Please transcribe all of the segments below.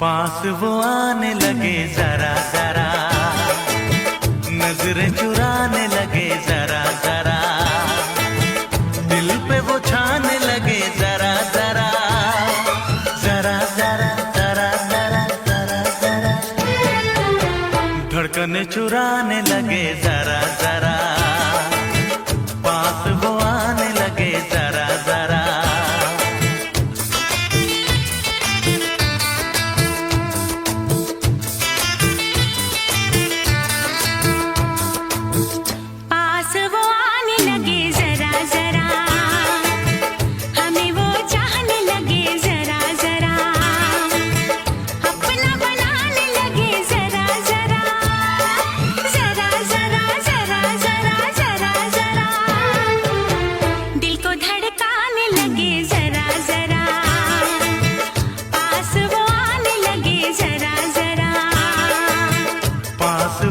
पास वो आने लगे जरा जरा, नजरें चुराने लगे जरा जरा, दिल पे वो छाने लगे जरा जरा, जरा जरा जरा जरा जरा जरा, धड़कने चुराने लगे जरा जरा, पास वो आने लगे जरा जरा।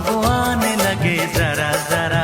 वो आने लगे जरा जरा।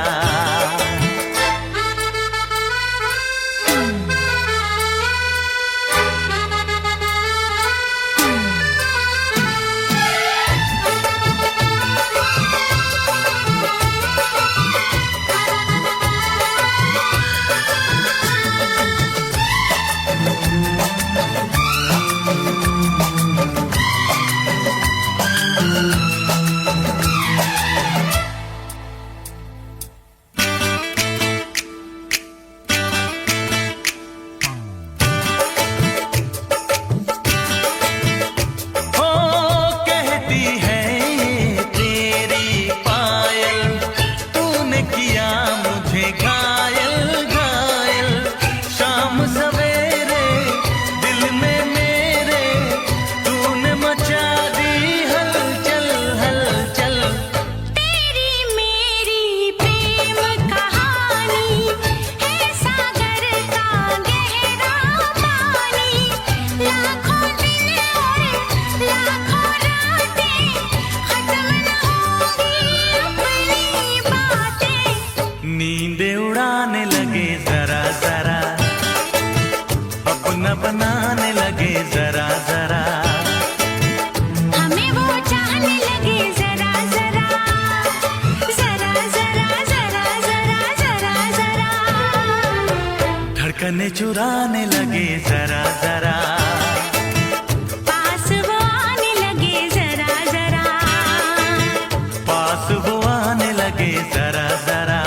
नींदे उड़ाने लगे जरा जरा, अपना बनाने लगे जरा जरा, हमें वो चाहने लगे जरा जरा, जरा जरा जरा जरा जरा जरा, धड़कने चुराने लगे जरा जरा, पास वो आने लगे जरा जरा, पास वो आने लगे जरा जरा।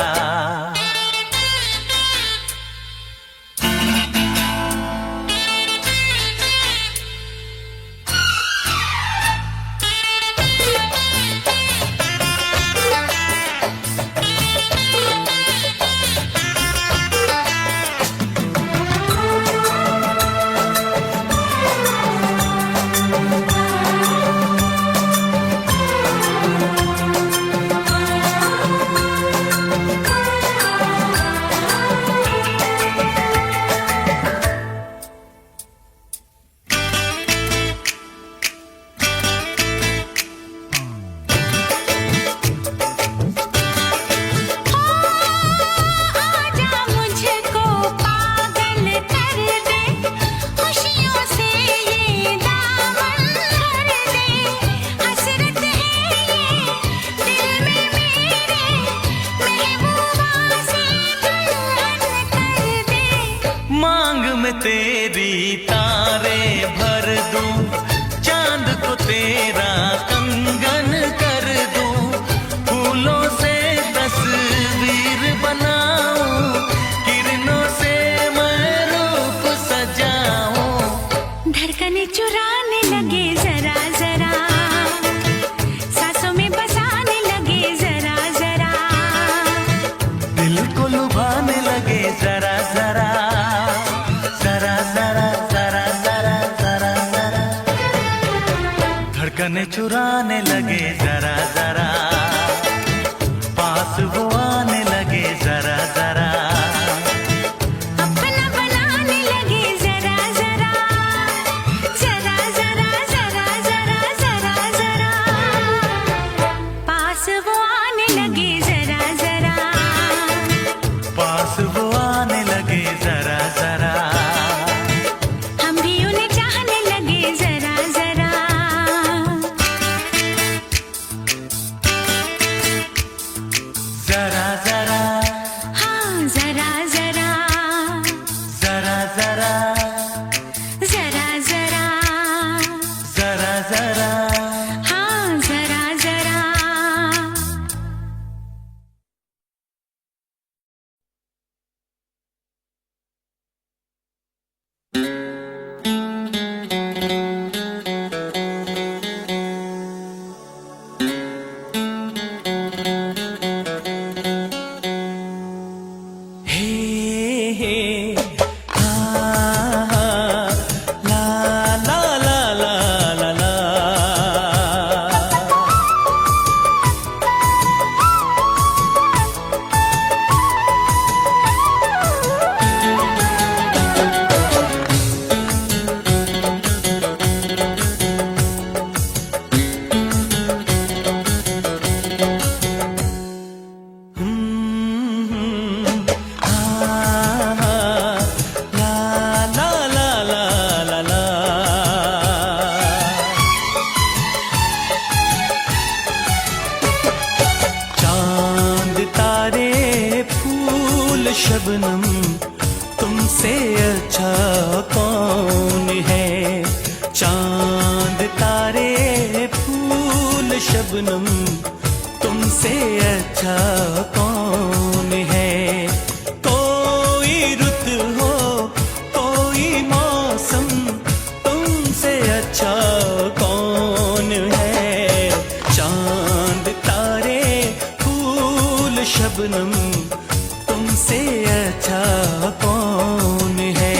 तेरी तारे भर दूं, चांद को तेरा कंगन कर दूं, फूलों से तस्वीर बनाऊं, किरणों से मैं रूप सजाऊं, तुमसे अच्छा कौन है। चांद तारे फूल शबनम, तुमसे अच्छा कौन है। कोई रुत हो कोई मौसम, तुमसे अच्छा कौन है। चांद तारे फूल शबनम, तुमसे अच्छा कौन है।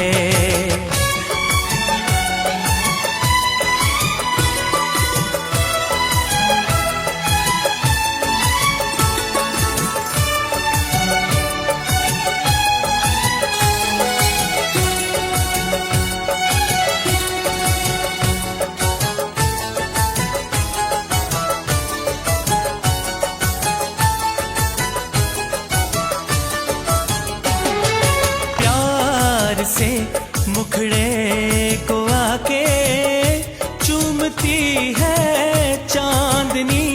से मुखड़े को आके चूमती है चांदनी।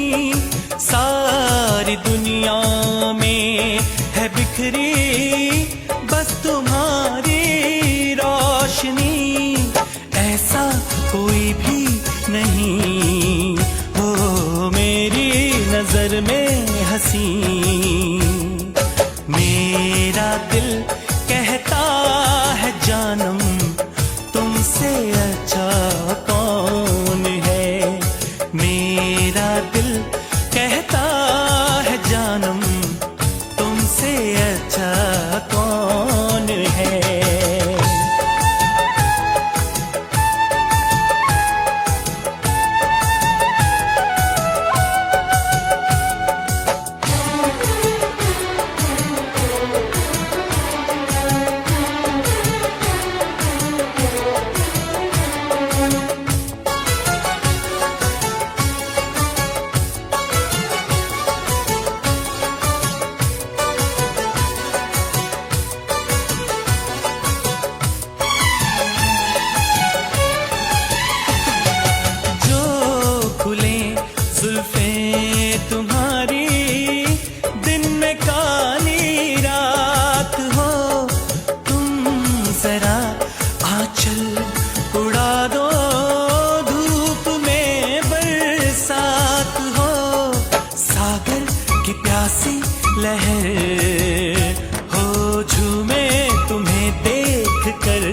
सारी दुनिया में है बिखरी बस तुम्हारी रोशनी। ऐसा कोई भी नहीं हो मेरी नजर में हंसी। मेरा दिल कहता है जानम, तुमसे अच्छा कौन है। मेरा दिल कहता है जानम, तुमसे अच्छा कौन है। लहर हो झूमे तुम्हें देख कर।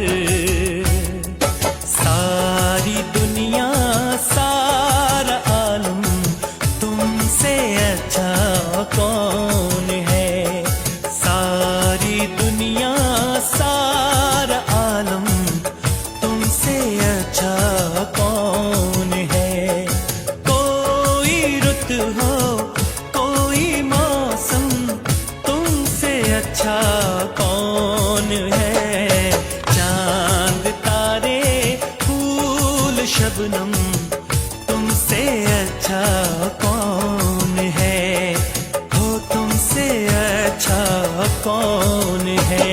सारी दुनिया सारा आलम, तुमसे अच्छा कौन है। सारी दुनिया सारा आलम, तुमसे अच्छा कौन है। कोई रुत हो कोई मौसम, तुमसे अच्छा कौन है। चांद तारे फूल शबनम, तुमसे अच्छा कौन है। हो तुमसे अच्छा कौन है।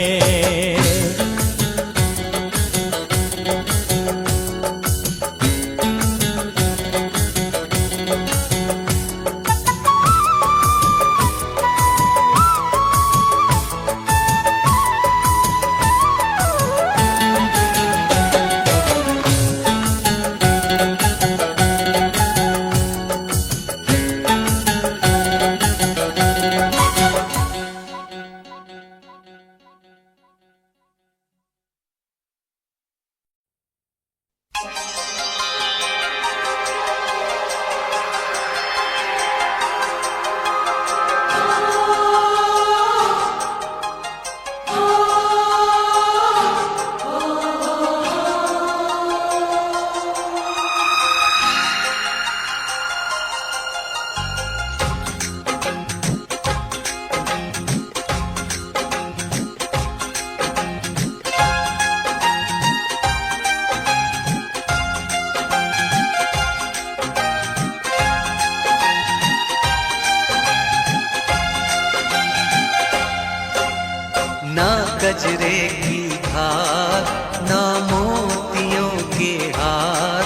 ना गजरे की धार, ना मोतियों के हार,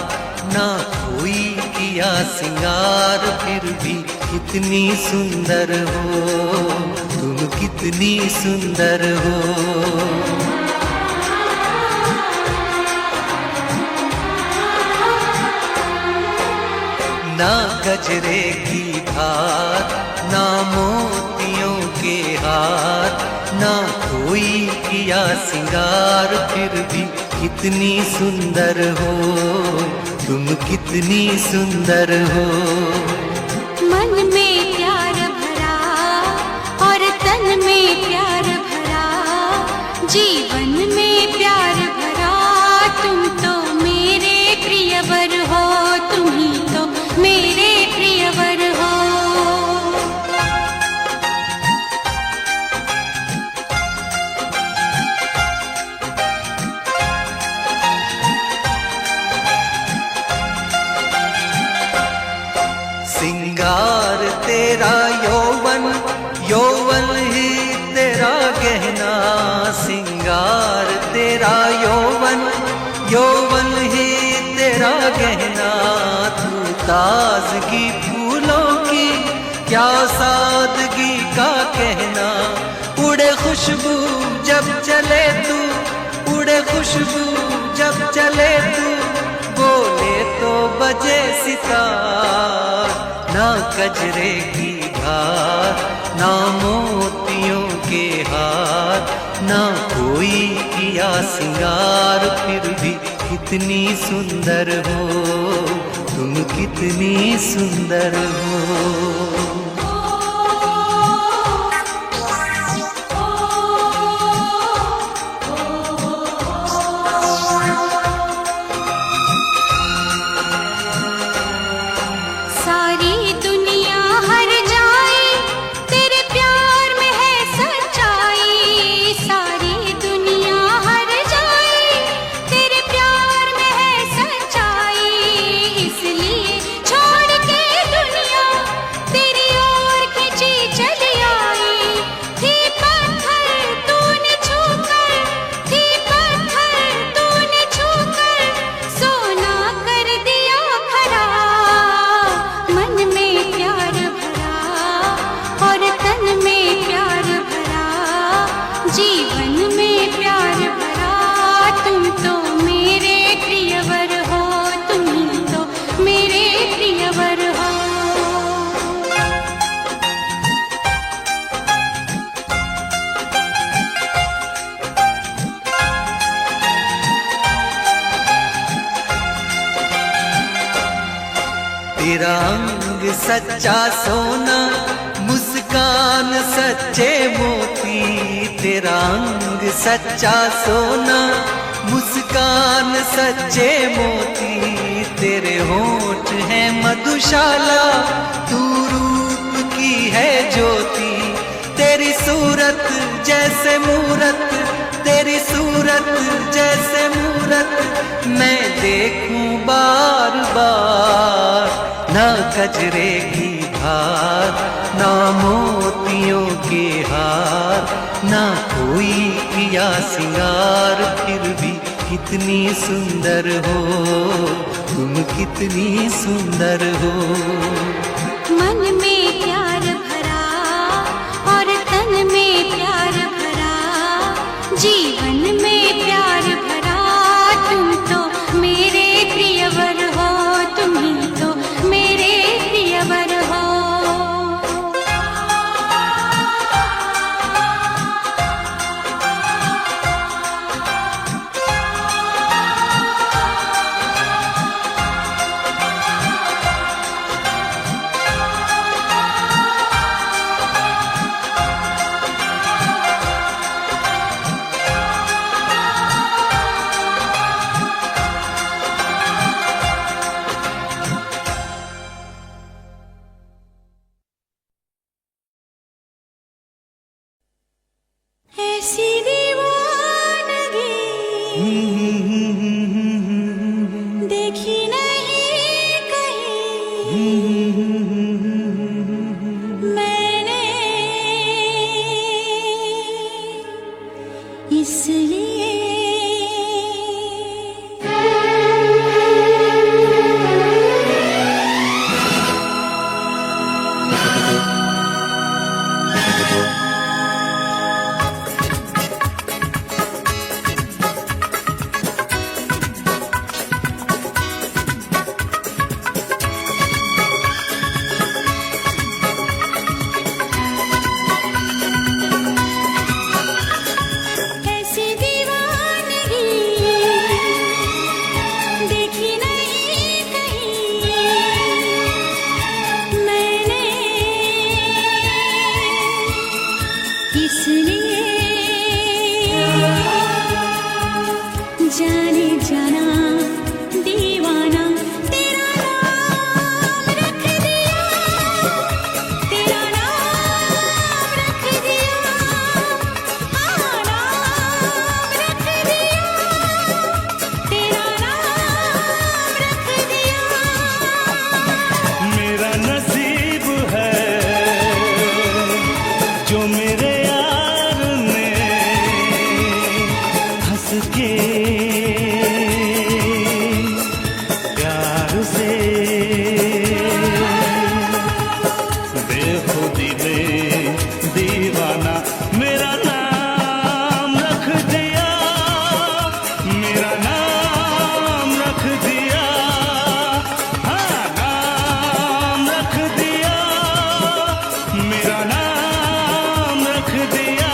ना कोई किया सिंगार, फिर भी कितनी सुंदर हो तुम, कितनी सुंदर हो। गजरे की धार, ना मोतियों के हार, ना कोई किया सिंगार, फिर भी कितनी सुंदर हो तुम, कितनी सुंदर हो। मन में प्यार भरा और तन में प्यार भरा, जीवन में प्यार भरा, तुम तो मेरे प्रियवर हो, तुम ही तो मेरे प्रियवर हो। सिंगार तेरा यौवन, यौवन ही तेरा गहना, सिंगार तेरा यौवन, यौवन ही तेरा गहना। तू ताजगी फूलों की, क्या सादगी का कहना, उड़े खुशबू जब चले तू, उड़े खुशबू जब चले तू, बोले तो बजे सितार। ना गजरे की धार, ना मोतियों के हार, ना कोई किया सिंगार, फिर भी कितनी सुंदर हो तुम, कितनी सुंदर हो। तेरा अंग सच्चा सोना, मुस्कान सच्चे मोती, तेरा अंग सच्चा सोना, मुस्कान सच्चे मोती, तेरे होंठ हैं मधुशाला, तू रूप की है ज्योति, तेरी सूरत जैसे मूरत, तेरी सूरत जैसे मूरत, मैं देखूं बार बार। ना गजरे की धार, ना मोतियों के हार, ना कोई किया सिंगार, फिर भी कितनी सुंदर हो तुम, कितनी सुंदर हो। मन में प्यार भरा और तन में प्यार भरा, जीवन में प्यार भरा, तुम तो मेरे प्रियवर हो, तुम ही तो मेरे प्रियवर हो। ऐसी दीवानगी देखी नहीं कहीं मैंने, इसलिए किसके प्यार से बेखुदी में दीवाना मेरा नाम रख दिया, मेरा नाम रख दिया, हाँ नाम रख दिया, मेरा नाम रख दिया।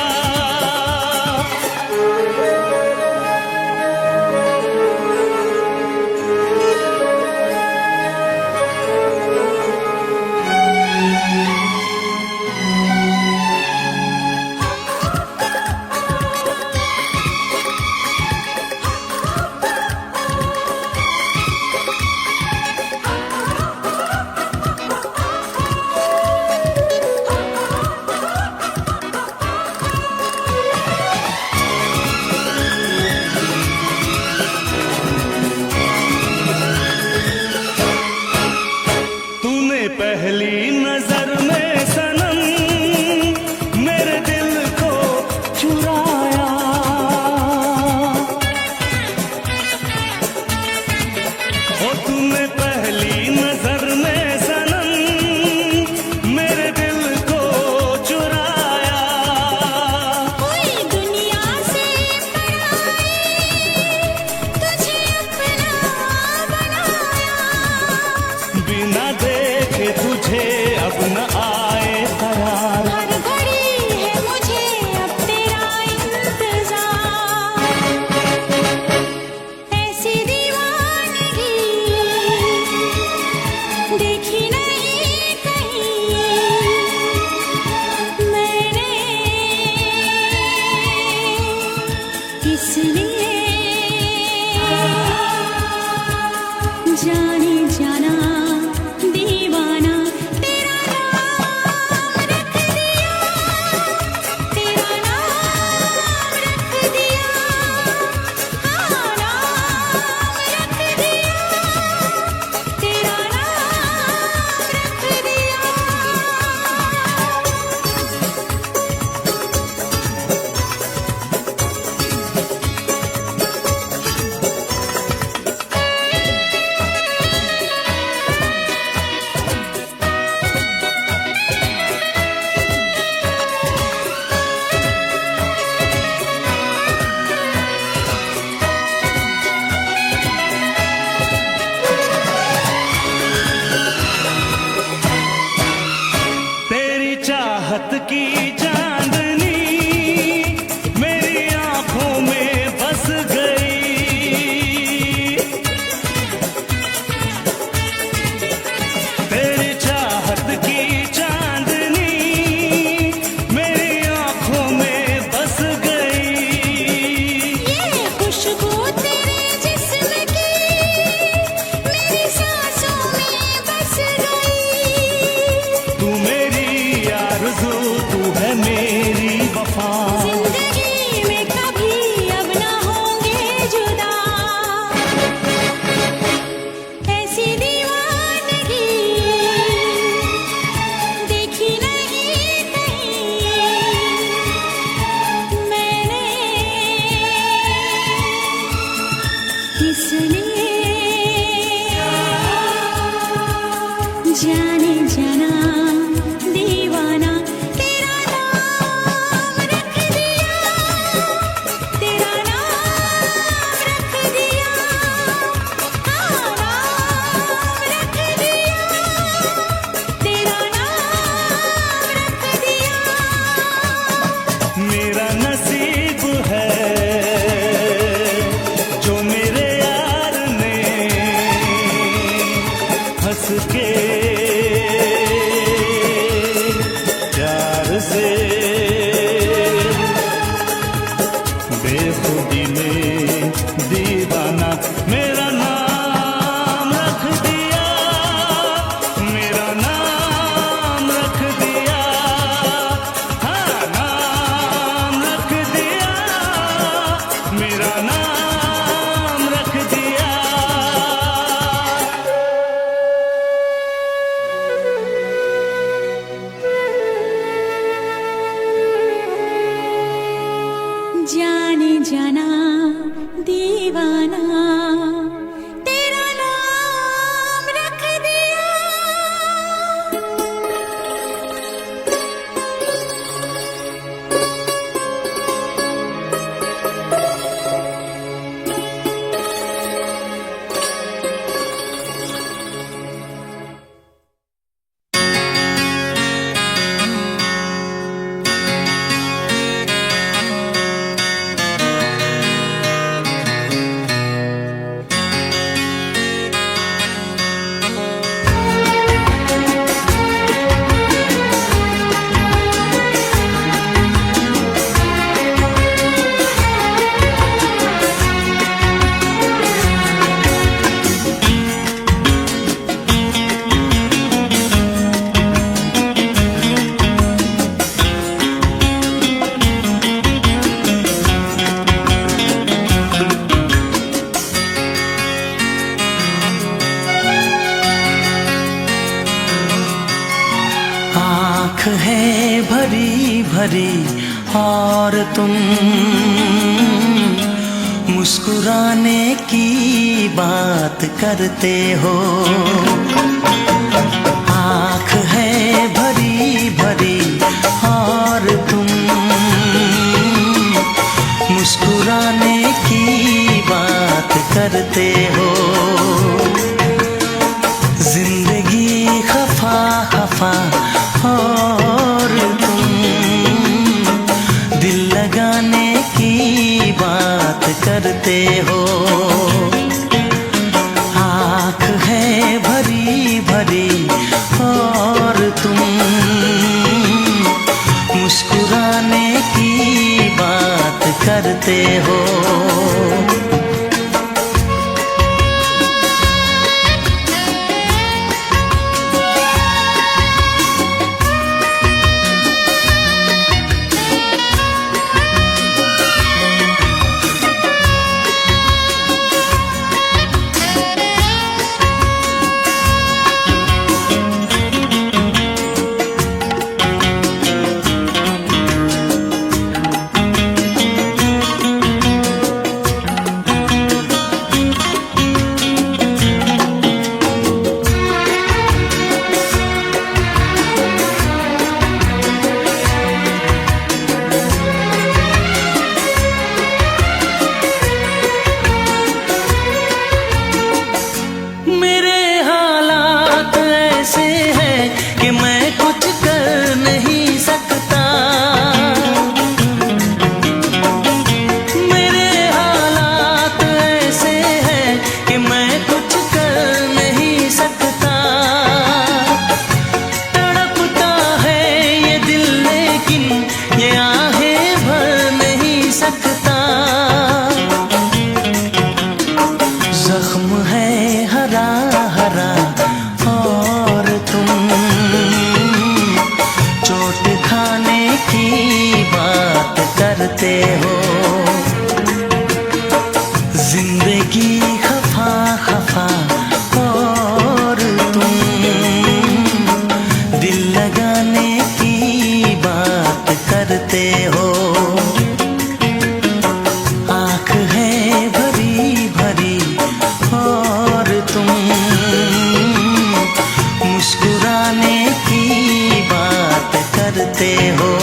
पहली नजर में सनम मेरे दिल को चुराया, ओ तूने पहली नजर में सनम मेरे दिल को चुराया। कोई दुनिया से पराई तुझे अपना बनाया, बिना देखे तुझे अब न आए करार, हर घड़ी है मुझे अब तेरा इंतजार। ऐसी दीवानगी देखी नहीं कहीं मैंने, इसलिए जाने जाना दीवाना तेरा नाम रख दिया, तेरा नाम रख दिया, हाँ नाम रख दिया, तेरा नाम रख दिया। तेरी चाहत की चांदनी मेरी आंखों में बस गई, तेरी चाहत की चांदनी मेरी आंखों में बस गई। ये खुशबू तेरे जिस्म की मेरी सांसों में बस गई, तू मेरी आरज़ू, तू है मेरी वफा, जिंदगी में कभी अब ना होंगे जुदा। ऐसी दीवानगी देखी नहीं कहीं मैंने, इसलिए जाने जाना दीवाना तेरा नाम रख दिया, तेरा नाम रख दिया, हाँ नाम रख दिया, तेरा नाम रख दिया। मेरा नसीब है जो मेरे यार भरी और तुम मुस्कुराने की बात करते हो। आँख है भरी भरी और तुम मुस्कुराने की बात करते हो। जिंदगी खफा खफा और तुम दिल लगाने की बात करते हो। आँख है भरी भरी और तुम मुस्कुराने की बात करते हो। जख्म है हरा हरा और तुम चोट खाने की बात करते हो। जिंदगी खफा खफा और तुम दिल लगाने की बात करते हो। आँख है भरी भरी और तुम मुस्कुराने की बात करते हो।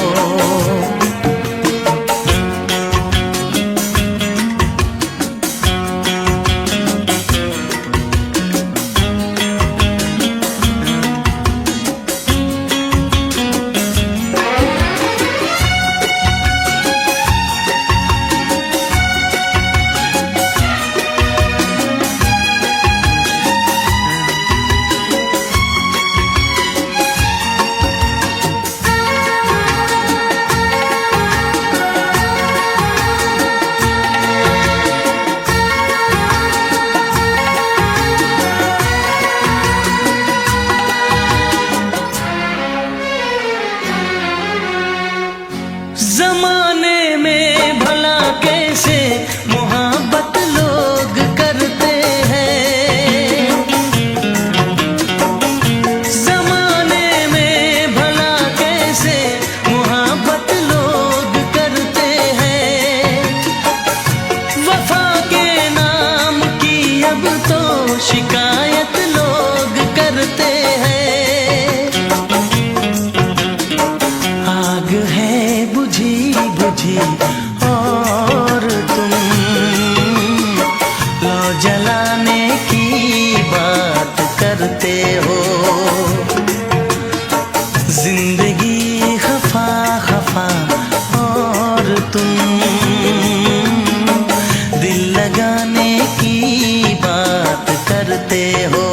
जमाने में भला कैसे मोहब्बत लोग करते हैं। जमाने में भला कैसे मोहब्बत लोग करते हैं। वफा के नाम की अब तो शिकायत लोग करते हैं। आग है बुझी बुझी और तुम लो जलाने की बात करते हो। जिंदगी खफा खफा और तुम दिल लगाने की बात करते हो।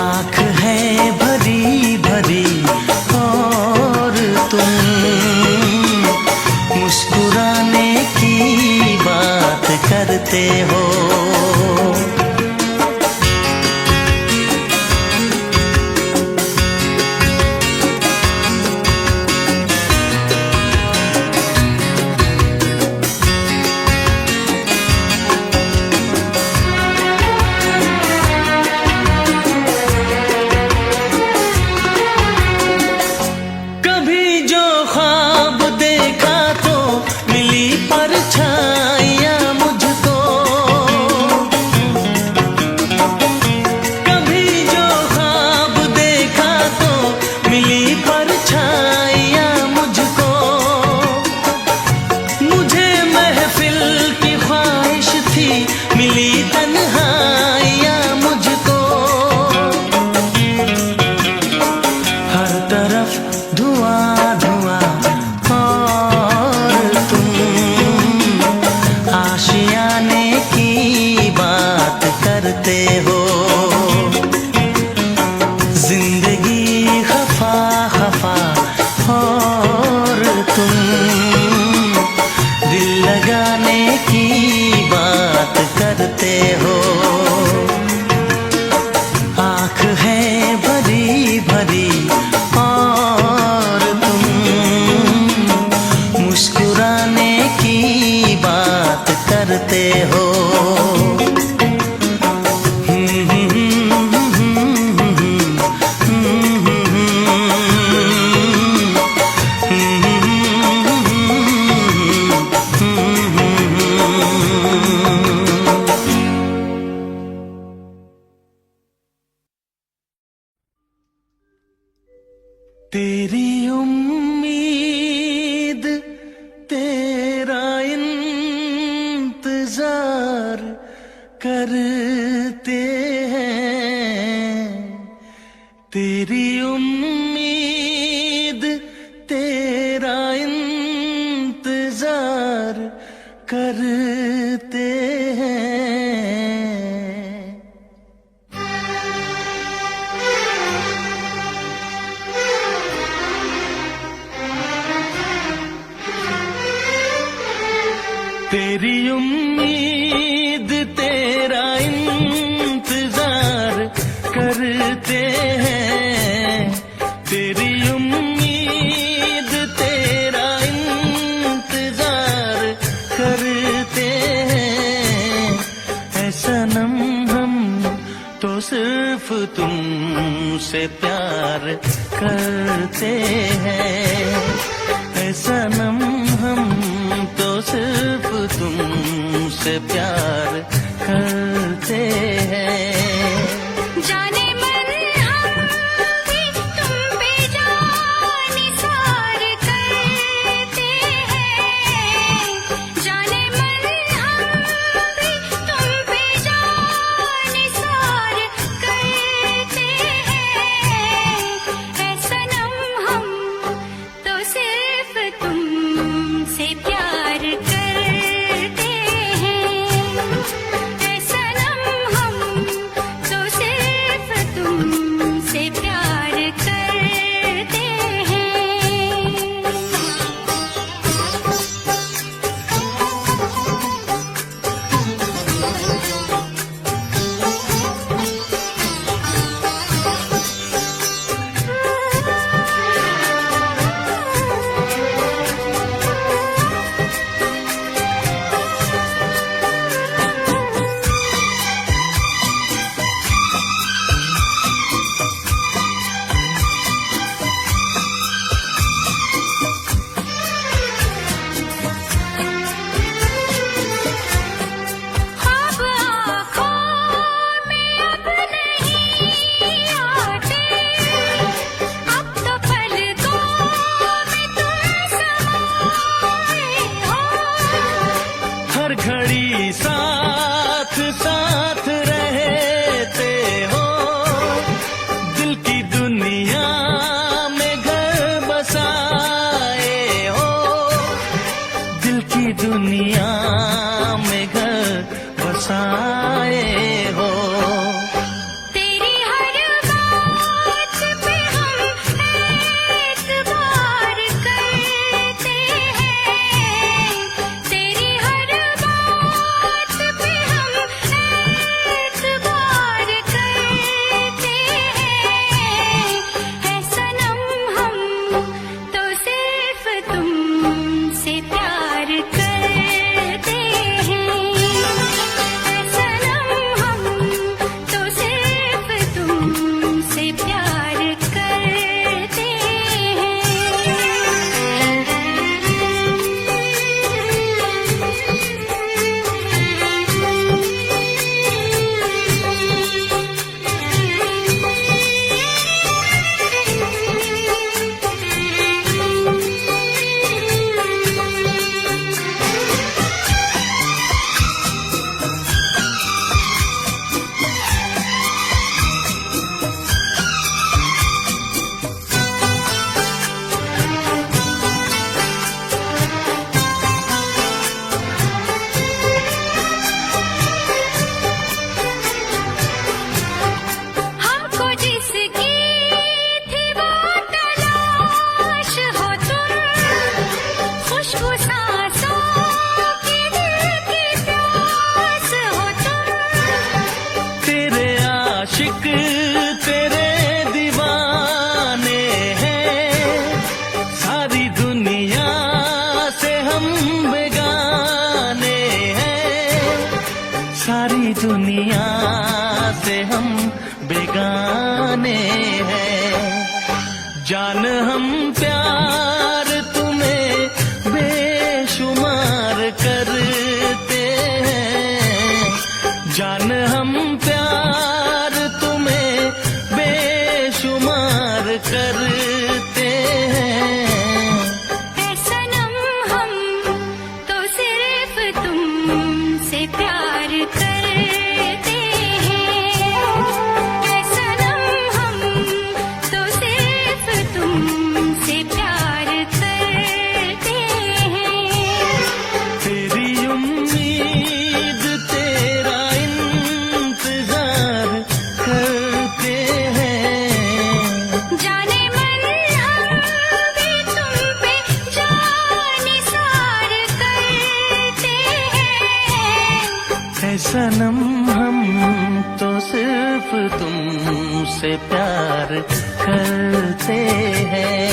आँख है भरी भरी और तुम मुस्कुराने की बात करते हो। लगाने की बात करते हो। आँख है भरी भरी और तुम मुस्कुराने की बात करते हो। तेरी उम्मीद तेरा इंतजार करते हैं। तेरी उम्मीद तेरा इंतजार करते हैं। तेरी उम्मीद तेरा इंतजार करते हैं। तेरी उम्मीद तेरा इंतजार करते हैं। ऐ सनम हम तो सिर्फ तुमसे प्यार करते हैं। ऐ सनम हम तो सिर्फ तुमसे प्यार करते हैं। जाने मन हम भी तुम पे जान निसार करते हैं। जाने मन हम भी तुम पे जान निसार करते हैं। ऐ सनम हम तो सिर्फ तुमसे प्यार करते हैं। ऐ सनम हम तो सिर्फ तुमसे प्यार करते हैं। ख्वाब आँखों में अब नहीं आते। अब तो पलकों में तुम समाए हो। हर घड़ी साथ साथ रहते हो। दिल की दुनिया में घर बसाए हो। दिल की दुनिया में घर बसाए हो। तेरी हर बात पे हम एतबार करते हैं। तेरी हर बात पे हम एतबार करते हैं। ऐ सनम हम तो सिर्फ तुमसे प्यार करते हैं। ऐ सनम दुनिया से हम बेगाने हैं। जान हम प्यार तुम्हें बेशुमार करते हैं। जान हम प्यार तुम्हें बेशुमार करते हैं। ऐ सनम हम तो सिर्फ तुमसे प्यार करते हैं। ऐ सनम हम तो सिर्फ तुमसे प्यार करते हैं। तेरी उम्मीद तेरा इंतजार करते हैं। जाने मन हम भी तुम पे जानिसार करते हैं। ऐ सनम हम तो सिर्फ तुमसे प्यार करते हैं।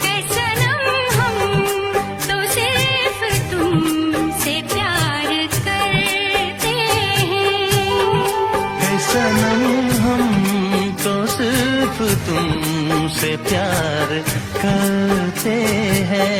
ऐ सनम हम तो सिर्फ तुमसे प्यार करते हैं। ऐ सनम हम तो सिर्फ तुमसे प्यार करते हैं।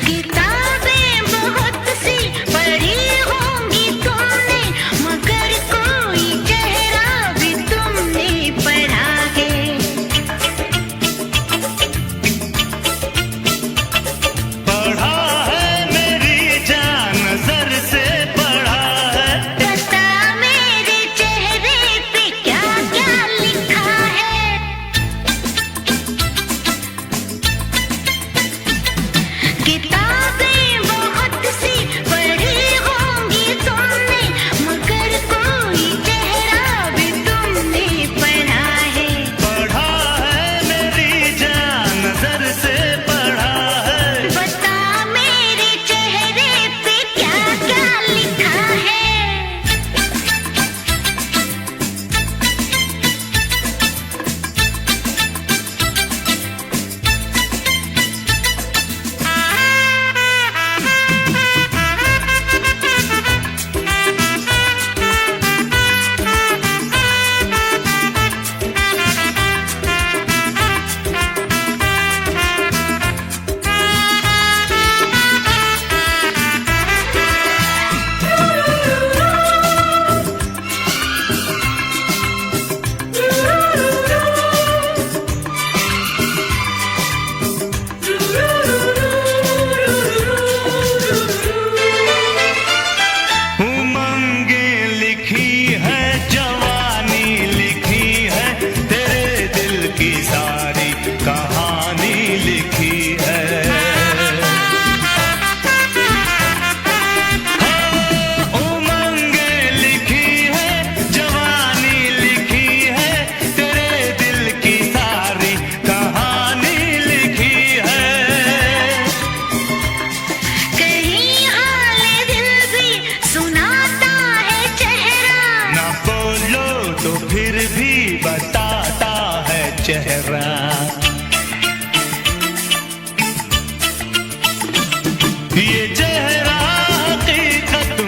किताबें बहुत सी पढ़ी होंगी तुमने, मगर कोई चेहरा भी तुमने पढ़ा है। पढ़ा है मेरी जान नजर से पढ़ा है। बता मेरे चेहरे पे क्या क्या लिखा है। किताबें बहुत सी पढ़ी होंगी तुमने, मगर कोई चेहरा भी तुमने पढ़ा है। पढ़ा है मेरी जान नजर से पढ़ा है। बता मेरे चेहरे पे क्या क्या लिखा है। उमंगें लिखी है, जवानी लिखी है, तेरे दिल की सारी कहानी लिखी है। उमंगें लिखी है, जवानी लिखी है, तेरे दिल की सारी कहानी लिखी है। कहीं हाल दिल भी सुनाता है चेहरा। ना बोलो तो फिर भी बताता है चेहरा। ये चेहरा हकीकत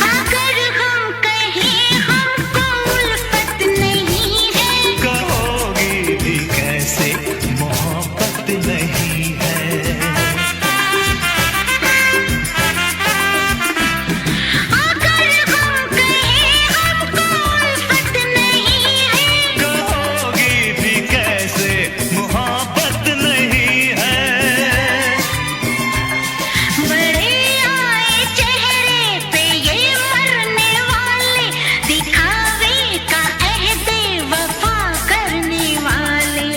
अगर हम कहें हमको उल्फत नहीं है, कहोगी भी कैसे मोहब्बत नहीं है। अगर हम कहें हमको उल्फत नहीं है, कहोगी भी कैसे मोहब्बत नहीं है। बड़े आए चेहरे पे ये मरने वाले, दिखावे का अहदे वफा करने वाले।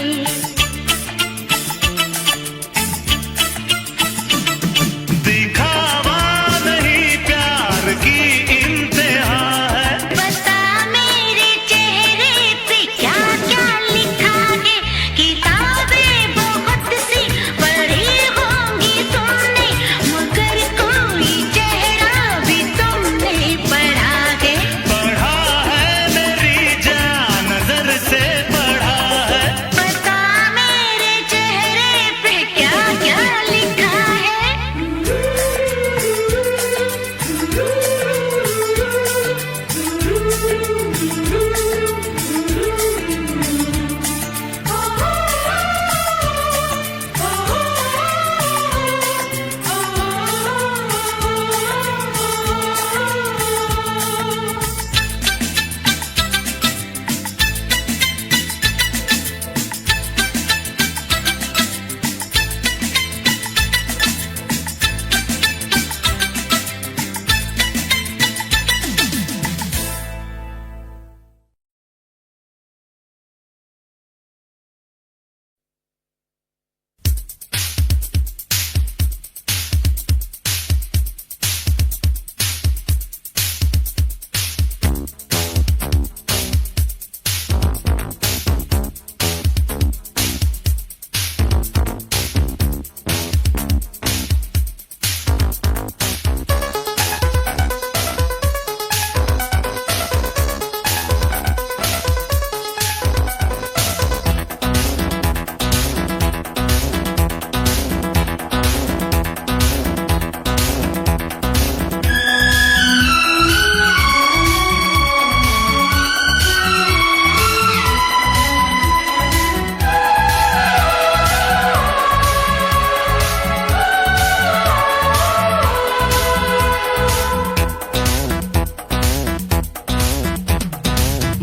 दिखावा नहीं प्यार की इंतहा है। बता मेरे चेहरे पे क्या क्या लिखा है, किताबें बहुत सी पढ़ी होंगी तुमने, मगर कोई चेहरा भी तुमने पढ़ा है। पढ़ा है मेरी जान नजर से पढ़ा है। बता मेरे चेहरे पे क्या क्या लिखा है।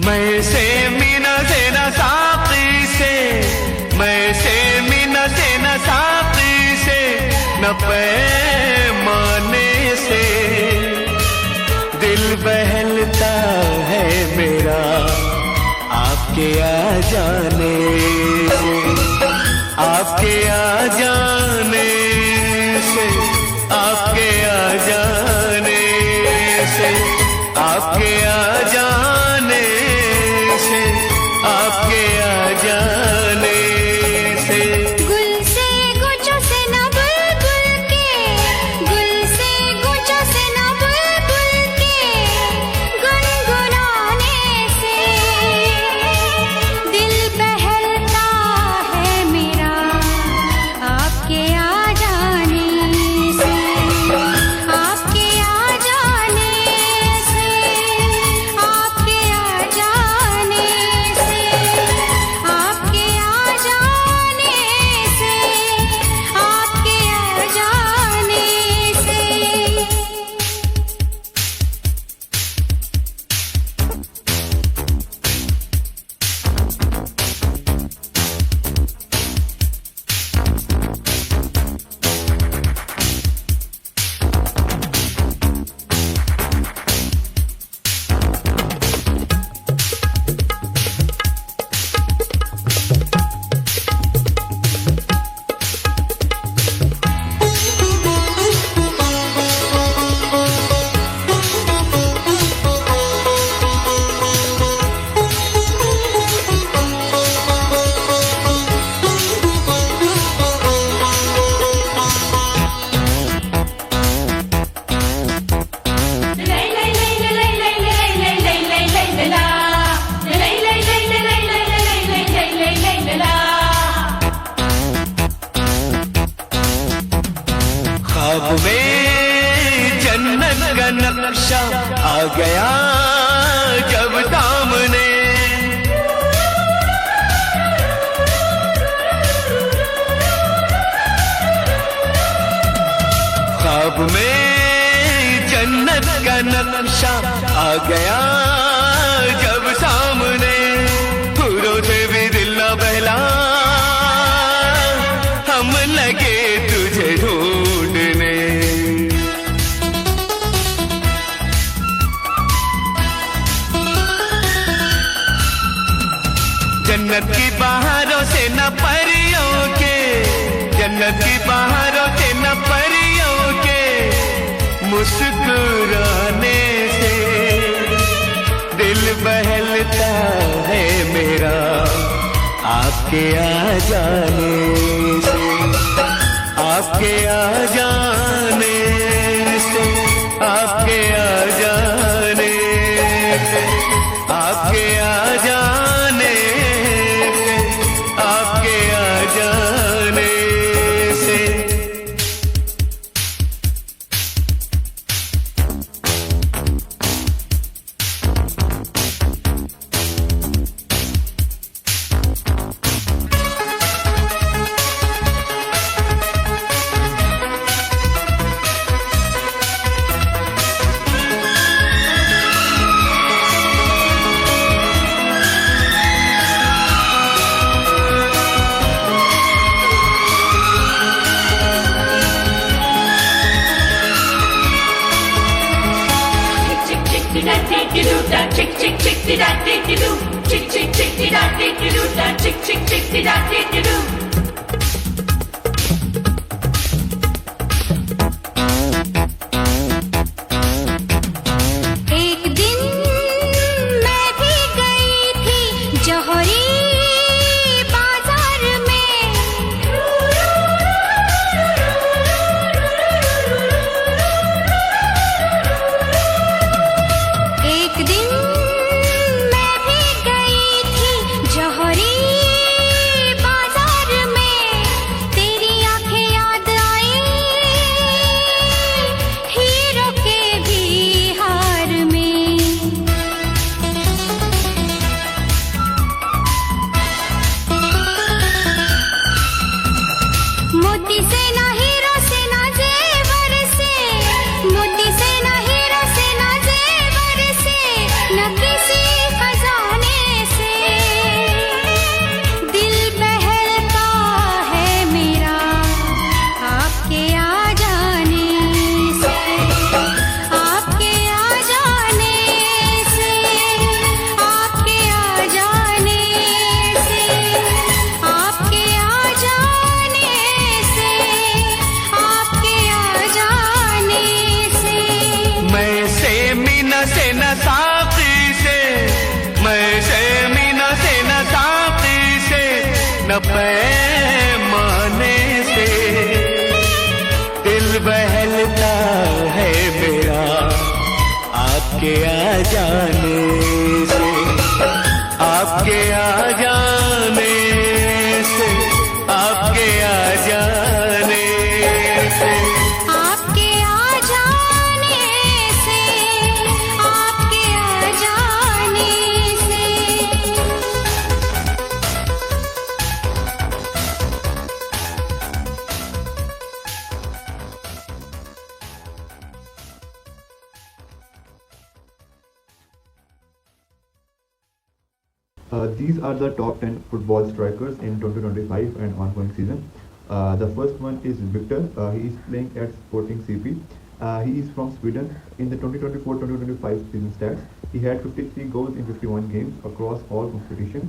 मैं से मीना से न साकी से, मैं से मीना से न साकी से, न पैमाने से दिल बहलता है मेरा आपके आ जाने से, आपके आ जाने से, आपके आ जाने से, आपके आ जाने से, आपके आ जाने से। गुल से गुच्छों से न बुलबुल के, गुल से गुच्छों से न बुलबुल के गुनगुनाने से दिल बहलता है मेरा आपके आ ख्वाब में जन्नत का नक्शा आ गया जब सामने, ख्वाब में जन्नत का नक्शा आ गया जब सामने, फूलों से भी दिल न बहला, हम लगे तुझे ढूंढने। जन्नत की बहारों से न परियों के, जन्नत की बहारों से न परियों के मुस्कुराने से दिल बहलता है मेरा आपके आ जाने से, आपके आ जाने से, आपके आ जाने से, आपके आ जाने से, आपके आ जाने से। एक दिन मैं भी गई थी जौहरी बाजार में, एक दिन मैं भी गई थी जौहरी बाजार में, तेरी आंखें याद आई हीरो के भी हार में। मोती से ना हीरो से ना जेवर से, मोती से ना हीरो से ना जेवर से, न किसी खजाने से दिल बहलता है मेरा आपके आ जाने से, आपके आ जाने से, आपके आ जाने से, आपके आ जाने से, आपके आ जाने से। मैं से मीना से न साकी से, मैं से मीना से न साकी से, न पैमाने से दिल बहलता है मेरा आपके आ जाने से, आपके आ जाने से, आपके आ जाने से। आपके आ जाने से, आपके आ जाने से। These are the top 10 football strikers in 2025 and ongoing season. The first one is Victor. He is playing at Sporting CP. He is from Sweden. In the 2024-2025 season stats, he had 53 goals in 51 games across all competitions.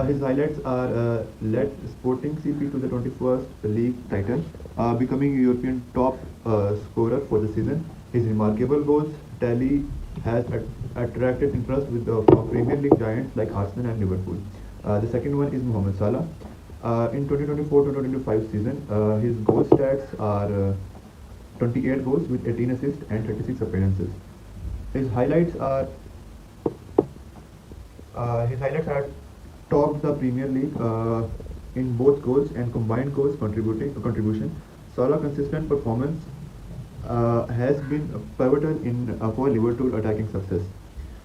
His highlights are led Sporting CP to the 21st league title, becoming European top scorer for the season. His remarkable goals tally has attracted interest with the Premier League giants like Arsenal and Liverpool. The second one is Mohamed Salah. In 2024-2025 season, his goal stats are 28 goals with 18 assists and 36 appearances. His highlights are topped the Premier League in both goals and combined goals contribution. Salah consistent performance has been pivotal for Liverpool attacking success.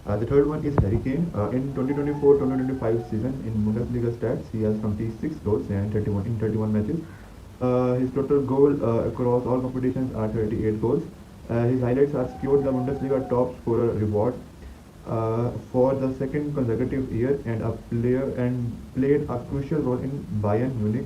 The third one is Harry Kane. In 2024-2025 season in Bundesliga stats, he has 26 goals and 31 matches. His total goal across all competitions are 38 goals. His highlights are secured the Bundesliga top scorer reward for the second consecutive year and played a crucial role in Bayern Munich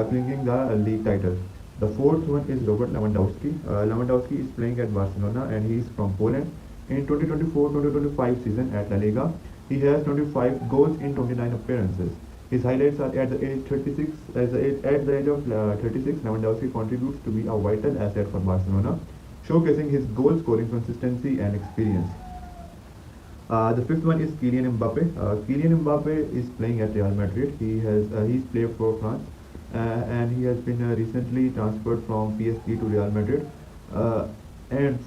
clinging the league title. The fourth one is Robert Lewandowski. Lewandowski is playing at Barcelona and he is from Poland. In 2024-2025 season at La Liga, he has 25 goals in 29 appearances. His highlights are at the age 36. At the age of 36, Lewandowski contributes to be a vital asset for Barcelona, showcasing his goal scoring consistency and experience. The fifth one is Kylian Mbappe. Kylian Mbappe is playing at Real Madrid. He's played for France and he has been recently transferred from PSG to Real Madrid. And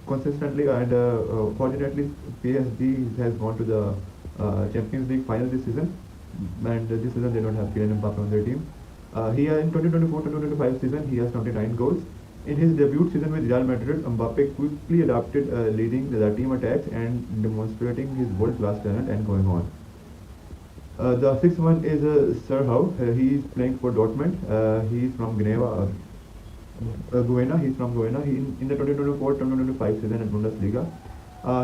consistently and fortunately, PSG has gone to the Champions League final this season, and this season they don't have Kylian Mbappe on their team. In 2024-2025 season, he has 29 goals. In his debut season with Real Madrid, Mbappe quickly adapted leading the team attacks and demonstrating his world-class talent and going on. The sixth one is Serhou. He is playing for Dortmund. He is from Guena. He's from Guena. In the 2024-2025 season at Bundesliga,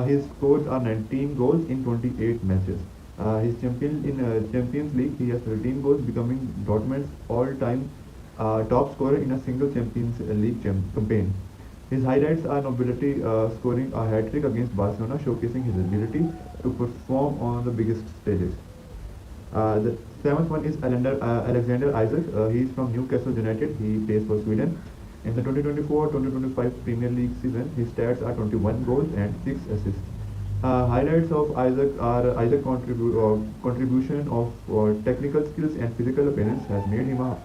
his scores are 19 goals in 28 matches. His Champions League, he has 13 goals, becoming Dortmund's all-time top scorer in a single Champions League campaign. His highlights are nobility, scoring a hat-trick against Barcelona, showcasing his ability to perform on the biggest stages. The seventh one is Alexander Isaac. He is from Newcastle United. He plays for Sweden. In the 2024-2025 Premier League season, his stats are 21 goals and 6 assists. Highlights of Isaac's contribution of technical skills and physical appearance has made him a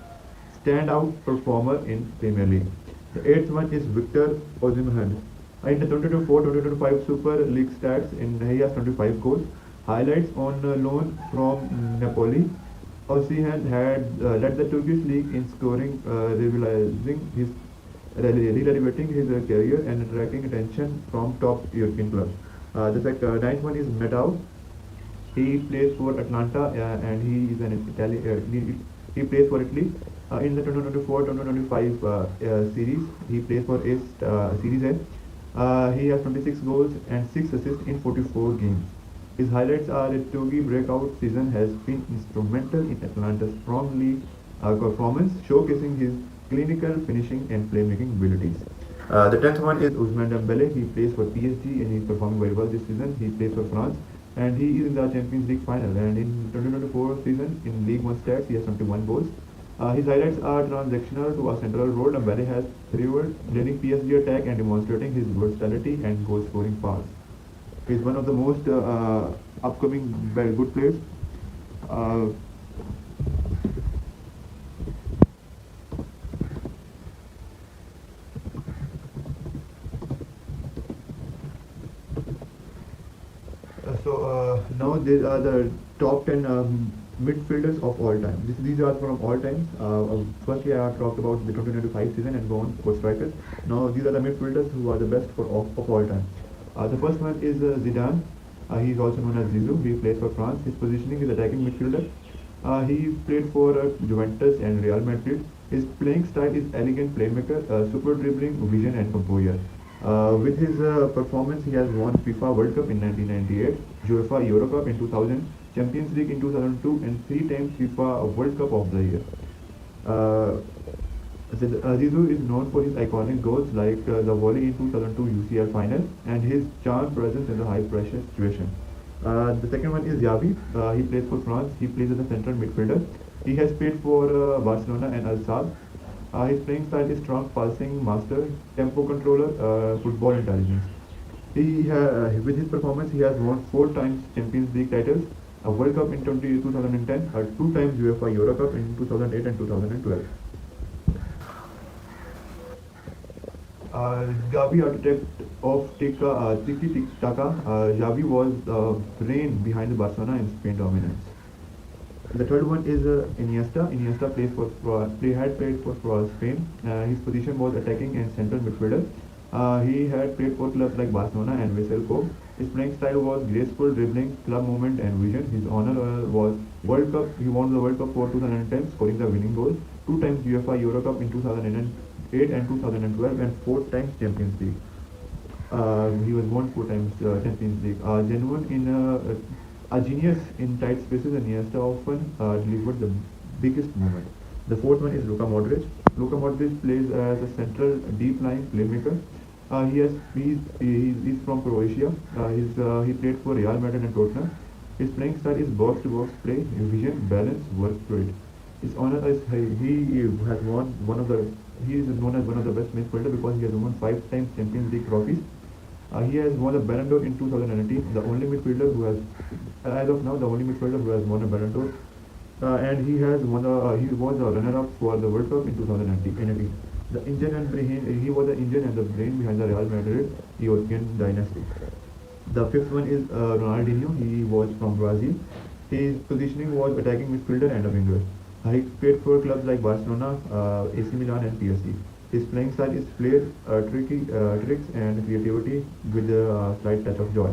standout performer in Premier League. The eighth one is Victor Osimhen. In the 2024-2025 Super League stats, he has 25 goals. Highlights on loan from Napoli. Osimhen had led the Turkish league in scoring, relevating his career and attracting attention from top European clubs. The ninth one is Medao. He plays for Atlanta and he is an Italian. He plays for Italy. In the 2024-2025 series, he plays for Series A. He has 26 goals and 6 assists in 44 games. His highlights are his Togi breakout season has been instrumental in Atlanta's strong league performance, showcasing his clinical finishing and playmaking abilities. The 10th one is Ousmane Dembele. He plays for PSG and he's performing very well this season. He plays for France and he is in the Champions League final. And in 2024 season, in League 1 stats, he has 21 goals. His highlights are transactional to a central role. Dembele has thrived leading PSG attack and demonstrating his versatility and goal scoring powers. He is one of the most upcoming very good players. Now these are the top 10 midfielders of all time. These are from all times. Firstly, I have talked about the 2025 season and gone for strikers. Now these are the midfielders who are the best of all time. The first one is Zidane. He is also known as Zizou. He plays for France. His positioning is attacking midfielder. He played for Juventus and Real Madrid. His playing style is elegant playmaker, super dribbling, vision and composure. With his performance, he has won FIFA World Cup in 1998, UEFA Euro Cup in 2000, Champions League in 2002 and 3 times FIFA World Cup of the Year. Zizou is known for his iconic goals like the volley in 2002 UCL final and his charm presence in the high pressure situation. The second one is Xavi. He plays for France. He plays as a central midfielder. He has played for Barcelona and Al Sadd. His playing style is strong passing, master, tempo controller, football intelligence. With his performance, he has won 4 times Champions League titles, a World Cup in 2010, 2 times UEFA Euro Cup in 2008 and 2012. Xavi, architect of Tiki-Taka, Xavi was the brain behind the Barcelona and Spain dominance. The third one is Iniesta. Iniesta had played for Spain. His position was attacking and central midfielder. He had played for clubs like Barcelona and Vissel Kobe. His playing style was graceful dribbling, club movement, and vision. His honor was World Cup. He won the World Cup for 2010, scoring the winning goal. Two times UEFA Euro Cup in 2008 and 2012, and four times Champions League. He was won four times Champions League. Genuine in a genius in tight spaces, and Iniesta often delivered the biggest moment. The fourth one is Luka Modric. Luka Modric plays as a central deep lying playmaker. He's from Croatia. He played for Real Madrid and Tottenham. His playing style is box to box play, vision, balance, work rate. His honor is he has won one of the he is known as one of the best midfielder because he has won five times Champions League trophies. He has won a Ballon d'Or in 2019. The only midfielder who has, as of now, the only midfielder who has won a Ballon d'Or. And he has won he was a runner-up for the World Cup in 2019. The engine and he was the engine and the brain behind the Real Madrid European dynasty. The fifth one is Ronaldinho. He was from Brazil. His positioning was attacking midfielder and a winger. He played for clubs like Barcelona, AC Milan, and PSG. His playing style is flair, tricks, and creativity with a slight touch of joy.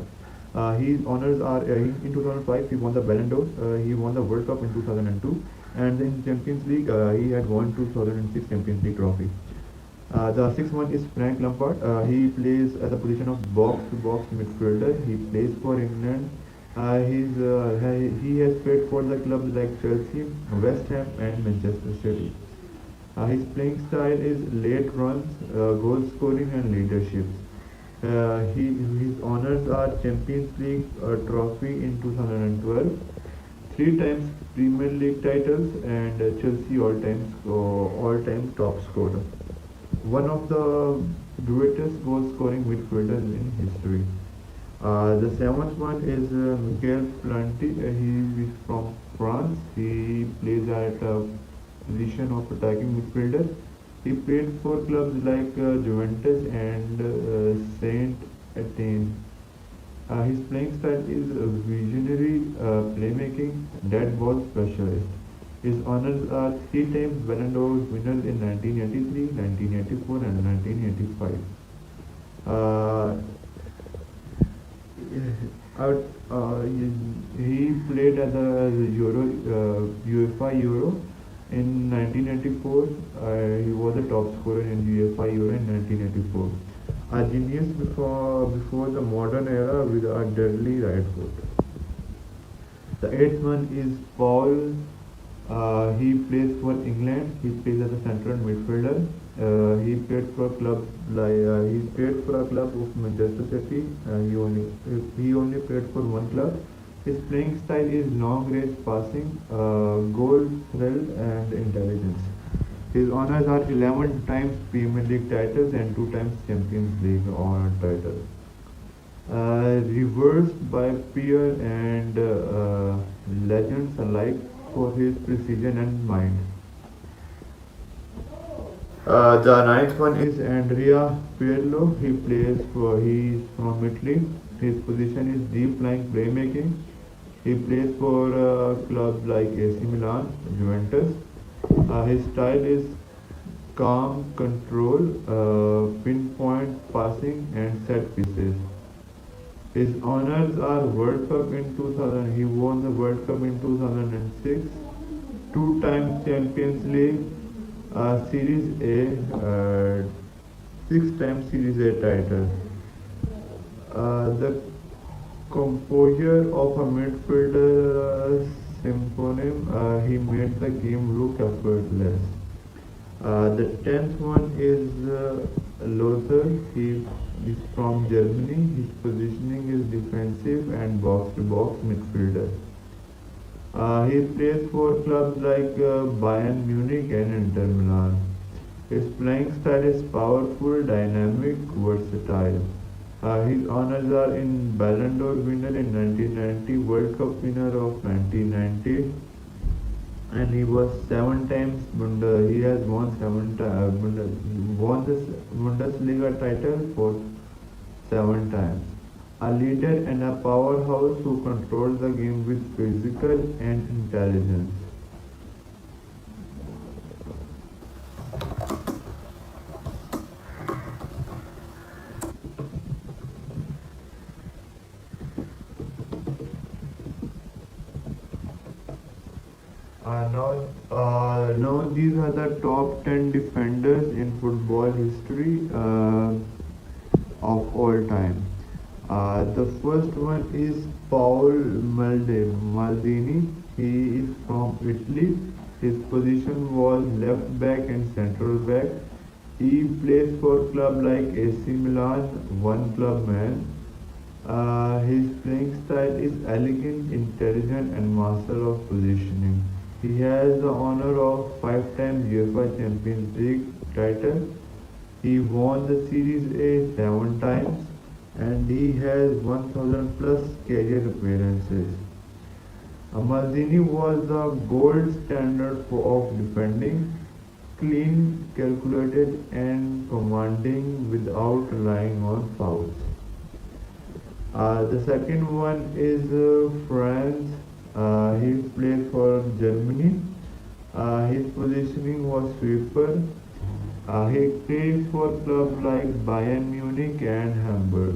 His honors are in 2005 he won the Ballon d'Or. He won the World Cup in 2002, and in Champions League he had won 2006 Champions League trophy. The sixth one is Frank Lampard. He plays at the position of box-to-box midfielder. He plays for England. He has played for the clubs like Chelsea, West Ham, and Manchester City. His playing style is late runs, goal scoring, and leadership. His honors are Champions League trophy in 2012, three times Premier League titles, and Chelsea all-time top scorer. One of the greatest goal-scoring midfielders in history. The seventh one is Michael Planty. He is from France. He plays at a position of attacking midfielder. He played for clubs like Juventus and Saint Etienne. His playing style is visionary playmaking, dead ball specialist. His honors are three times Ballon d'Or winner in 1983, 1984, and 1985. He played at the UEFA Euro in 1984. He was a top scorer in UEFA Euro in 1984. A genius before the modern era with a deadly right foot. The eighth one is Paul. He plays for England. He plays as a central midfielder. He played for a club of Manchester City. He only played for one club. His playing style is long range passing, goal thrill, and intelligence. His honors are 11 times Premier League titles and 2 times Champions League honor titles. Reversed by peer and legends alike for his precision and mind. The ninth one is Andrea Pirlo. He is from Italy. His position is deep lying playmaking. He plays for clubs like AC Milan, Juventus. His style is calm control, pinpoint passing, and set pieces. His honors are World Cup in 2000. He won the World Cup in 2006, two times Champions League, Series A, six times Series A title. The composure of a midfielder symphonym, he made the game look effortless. The 10th one is Lothar. He is from Germany. His positioning is defensive and box-to-box midfielder. He plays for clubs like Bayern Munich and Inter Milan. His playing style is powerful, dynamic, versatile. His honors are in Ballon d'Or winner in 1990, World Cup winner of 1990, and he was 7 times he has won 7 times won the Bundesliga title for 7 times. a leader and a powerhouse who controls the game with physical and intelligence. Now these are the top 10 defenders in football history of all time. The first one is Paul Maldini. He is from Italy. His position was left back and central back. He plays for club like AC Milan, one club man. His playing style is elegant, intelligent, and master of positioning. He has the honor of 5 times UEFA Champions League title. He won the Series A 7 times and he has 1000 plus career appearances. Maldini was the gold standard of defending, clean, calculated, and commanding without relying on fouls. The second one is France. He played for Germany. His positioning was sweeper. He played for clubs like Bayern Munich and Hamburg.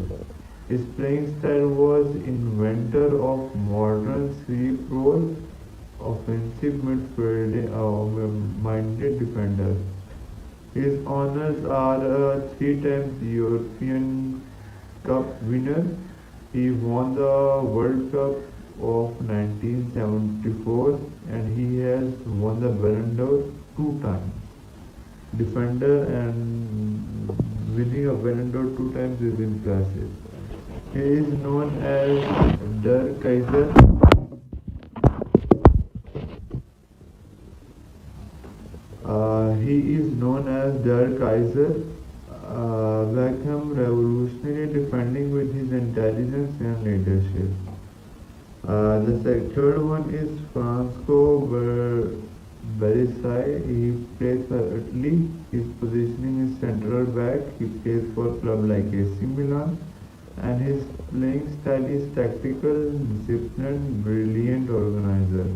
His playing style was inventor of modern sweep role, offensive minded defender. His honors are a 3 times European Cup winner. He won the World Cup of 1974 and he has won the Ballon d'Or 2 times. Defender and winning a Ballon d'Or 2 times is impressive. He is known as Der Kaiser. He is known as Der Kaiser. Beckham revolutionary defending with his intelligence and leadership. The third one is Franco Berisai. He plays for Italy. His positioning is central back. He plays for club like AC Milan. And his playing style is tactical, disciplined, brilliant organizer.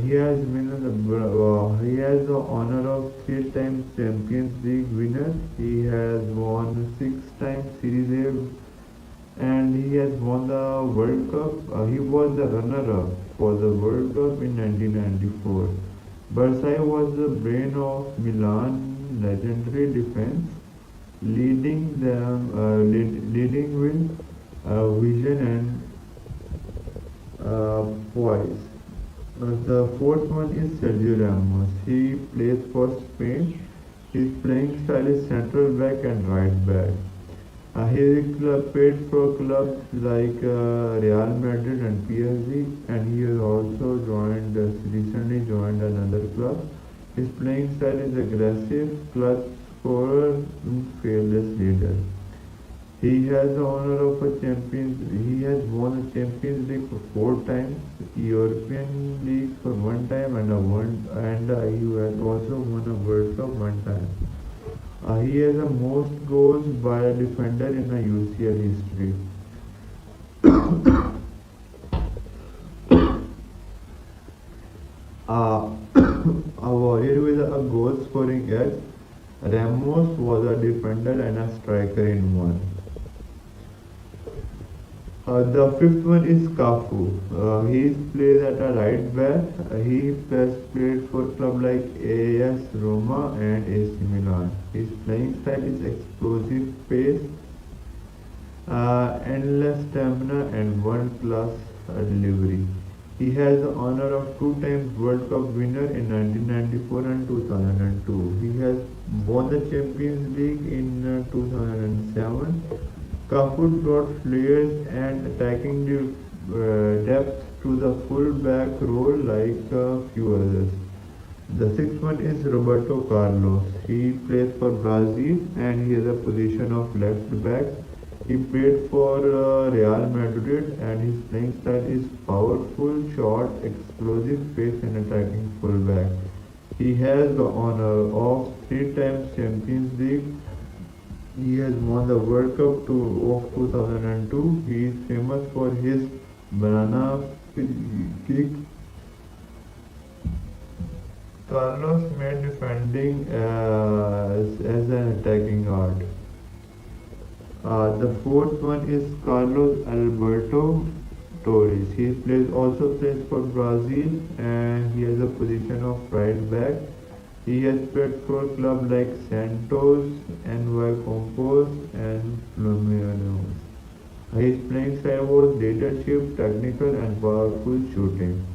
He has the honor of 3 times Champions League winner. He has won 6 times Series A and he has won the World Cup. He was the runner-up for the World Cup in 1994. Bersai was the brain of Milan legendary defense, leading with vision and poise. The fourth one is Sergio Ramos. He plays for Spain. His playing style is central back and right back. He played for clubs like Real Madrid and PSG, and he has also recently joined another club. His playing style is aggressive, clutch scorer, and fearless leader. He has the honor of He has won the Champions League for 4 times, European League for 1 time, and he has also won a World Cup 1 time. He has the most goals by a defender in a UCL history. A warrior with a goal scoring edge, Ramos was a defender and a striker in one. The fifth one is Cafu. He plays at a right back. He has played for clubs like AS Roma and AC Milan. His playing style is explosive pace, endless stamina, and world-class delivery. He has the honor of 2 times World Cup winner in 1994 and 2002. He has won the Champions League in 2007. Cafu brought flair and attacking depth to the full-back role like a few others. The sixth one is Roberto Carlos. He plays for Brazil and he has a position of left back. He played for Real Madrid and his playing style is powerful, short, explosive pace and attacking fullback. He has the honor of 3 times Champions League He has won the World Cup of 2002. He is famous for his banana kick. Carlos made defending as an attacking art. The fourth one is Carlos Alberto Torres. Also plays for Brazil and he has a position of right back. He has played for clubs like Santos, NY Compos and Fluminense. His playing style was leadership, technical and powerful shooting.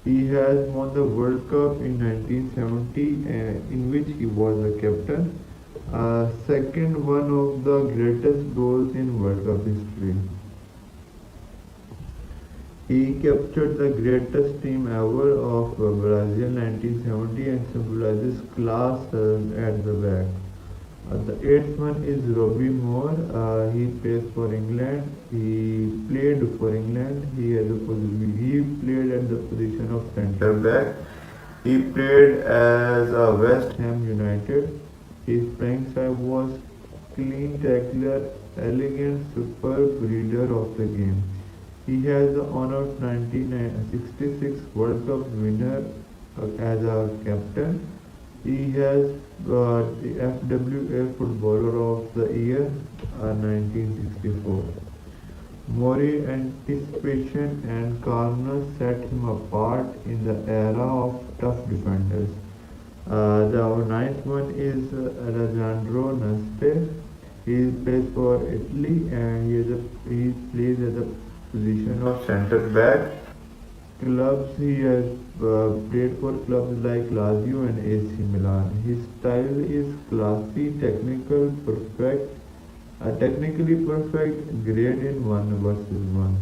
He has won the World Cup in 1970 in which he was the captain. Second one of the greatest goals in World Cup history. He captured the greatest team ever of Brazil 1970 and symbolizes class at the back. The eighth one is Robbie Moore. He plays for England. He played for England. He played at the position of centre back. He played as a West Ham United. His playing style was clean tackler, elegant, superb reader of the game. He has the honor of 1966 World Cup winner as a captain. He has got the FWA Footballer of the Year 1964. Mori anticipation and calmness set him apart in the era of tough defenders. The ninth one is Alessandro Neste. He plays for Italy and he plays at the position of centre back. Clubs he has played for clubs like Lazio and AC Milan. His style is classy, technically perfect, great in 1 versus 1.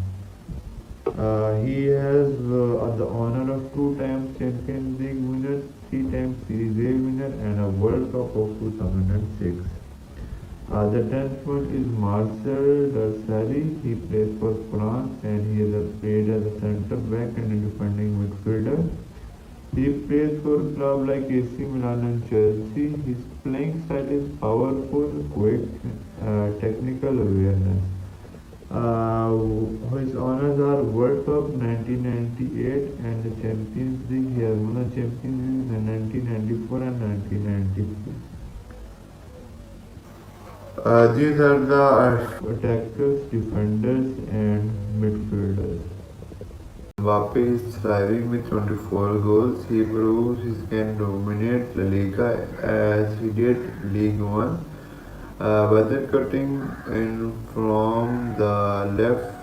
He has the honor of 2 times Champions League winner, 3 times Series A winner and a World Cup of 2006. The 10th one is Marcel Desailly. He plays for France and he has played as a centre back and a defending midfielder. He plays for clubs like AC Milan and Chelsea. His playing style is powerful, quick, technical awareness. His honors are World Cup 1998 and the Champions League. He has won the Champions League in 1994 and 1994. These are the attackers, defenders and midfielders. Mbappe is thriving with 24 goals. He proves he can dominate La Liga as he did League One. Whether cutting in from the left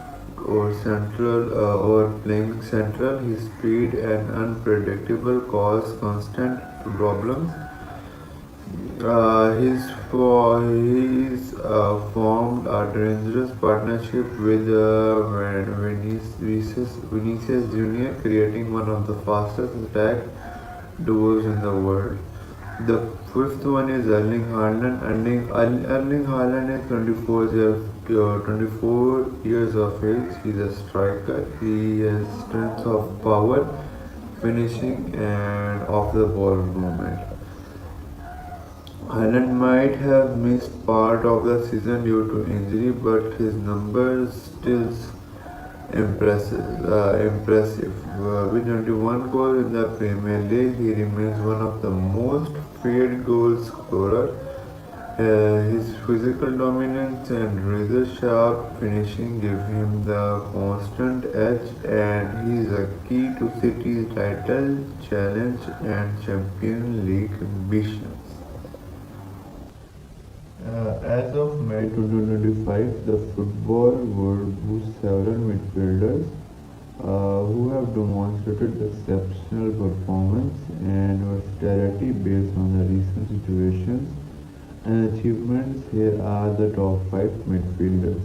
or central or playing central, his speed and unpredictable cause constant problems. He's formed a dangerous partnership with Vinicius Junior, creating one of the fastest attack duos in the world. The fifth one is Erling Haaland. Erling Haaland is 24 years of age. He's a striker. He has strength of power, finishing, and off the ball movement. Haaland might have missed part of the season due to injury, but his numbers still impressive. With 21 goals in the Premier League, he remains one of the most feared goal scorers. His physical dominance and razor-sharp finishing give him the constant edge, and he is a key to City's title challenge and Champions League ambitions. As of May 2025, the football world boasts several midfielders who have demonstrated exceptional performance and versatility based on the recent situations and achievements. Here are the top 5 midfielders.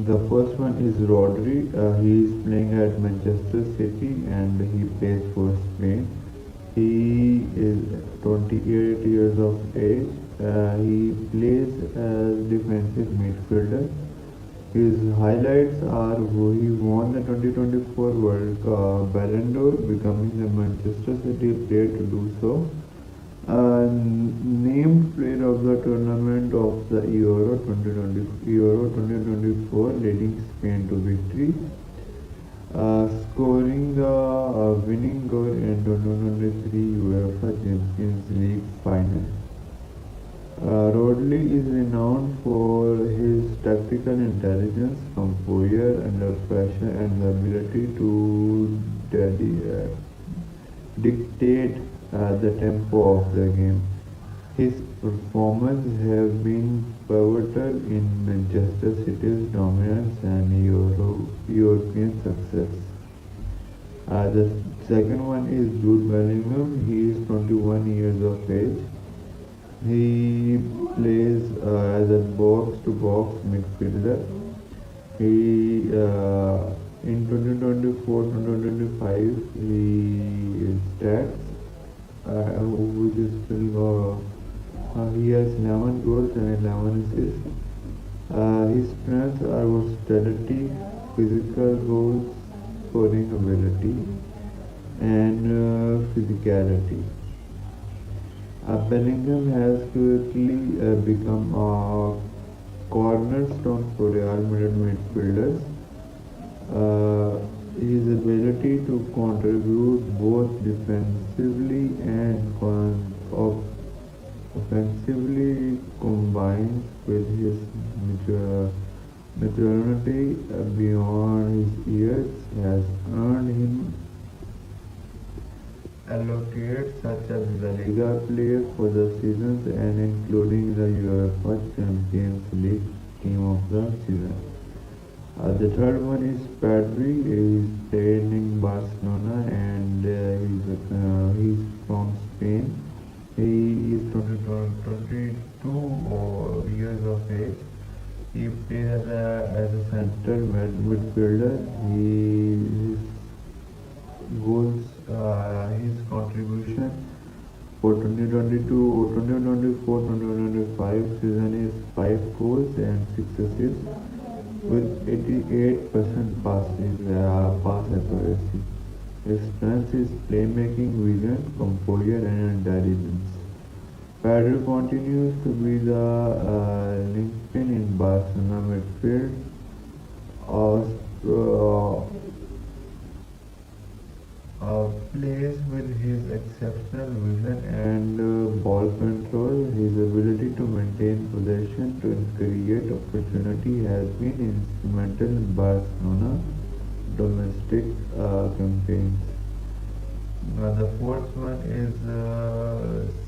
The first one is Rodri. He is playing at Manchester City and he plays for Spain. He is 28 years of age. He plays as defensive midfielder. His highlights are he won the 2024 World Ballon d'Or, becoming the Manchester City player to do so. Named player of the tournament of the Euro 2024, leading Spain to victory, scoring the winning goal in 2023 UEFA Champions League final. Rodley is renowned for his tactical intelligence, composure under pressure, and the ability to dictate the tempo of the game. His performances have been pivotal in Manchester City's dominance and European success. The second one is Jude Bellingham. He is 21 years of age. He plays as a box-to-box midfielder. He in 2024-2025 he stats which is still he has 11 goals and 11 assists. His strengths are versatility, physical goals, scoring ability, and physicality. Bellingham has quickly become a cornerstone for Real Madrid midfielders. His ability to contribute both defensively and offensively combines with his maturity beyond his years has earned him allocated such as the Liga player for the seasons and including the UEFA Champions League team of the season. The third one is Pedri. He's played in Barcelona and he's from Spain. He is 22 years of age. He plays as a center midfielder. His goals, his contribution for 2022-2024-2025 season is 5 goals and 6 assists with 88% pass accuracy. His strength is playmaking, vision, composure, and intelligence. Pedro continues to be the linchpin in Barcelona midfield. Plays with his exceptional vision and ball control. His ability to maintain possession to create opportunity has been instrumental in Barcelona domestic campaigns. The fourth one is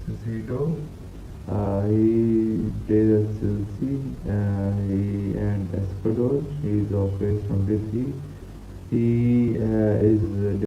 Cicero. He plays at Chelsea and Espador. He is of age 23. He is